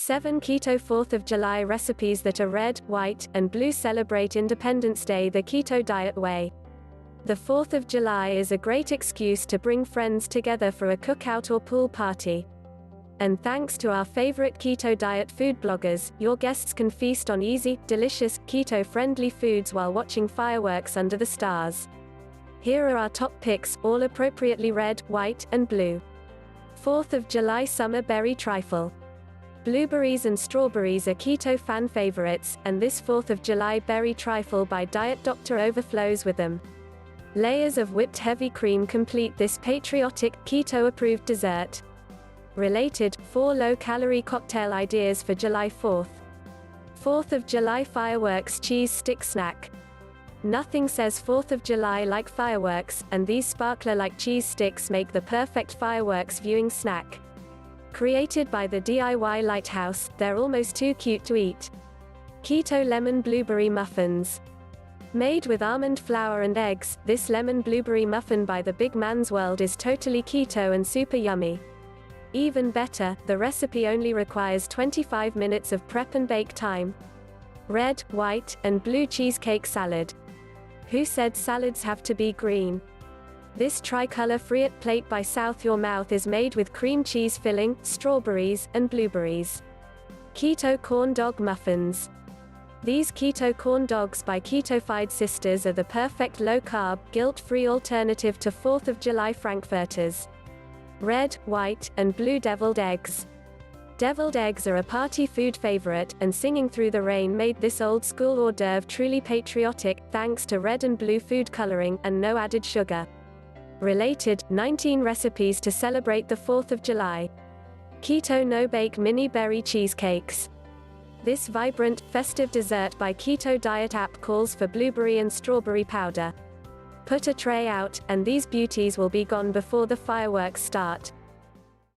7 Keto 4th of July recipes that are red, white, and blue celebrate Independence Day the keto diet way. The 4th of July is a great excuse to bring friends together for a cookout or pool party. And thanks to our favorite keto diet food bloggers, your guests can feast on easy, delicious, keto-friendly foods while watching fireworks under the stars. Here are our top picks, all appropriately red, white, and blue. 4th of July Summer Berry Trifle. Blueberries and strawberries are keto fan favorites, and this 4th of July berry trifle by Diet Doctor overflows with them. Layers of whipped heavy cream complete this patriotic, keto-approved dessert. Related, 4 low-calorie cocktail ideas for July 4th. 4th of July fireworks cheese stick snack. Nothing says 4th of July like fireworks, and these sparkler-like cheese sticks make the perfect fireworks viewing snack. Created by the DIY Lighthouse, they're almost too cute to eat. Keto Lemon Blueberry Muffins. Made with almond flour and eggs, this lemon blueberry muffin by the Big Man's World is totally keto and super yummy. Even better, the recipe only requires 25 minutes of prep and bake time. Red, white, and blue cheesecake salad. Who said salads have to be green? This tricolor frite plate by South Your Mouth is made with cream cheese filling, strawberries, and blueberries. Keto Corn Dog Muffins. These keto corn dogs by Ketofied Sisters are the perfect low-carb, guilt-free alternative to 4th of July frankfurters. Red, white, and blue deviled eggs. Deviled eggs are a party food favorite, and Singing Through the Rain made this old-school hors d'oeuvre truly patriotic, thanks to red and blue food coloring, and no added sugar. Related, 19 recipes to celebrate the 4th of July. Keto No-Bake Mini Berry Cheesecakes. This vibrant, festive dessert by Keto Diet app calls for blueberry and strawberry powder. Put a tray out, and these beauties will be gone before the fireworks start.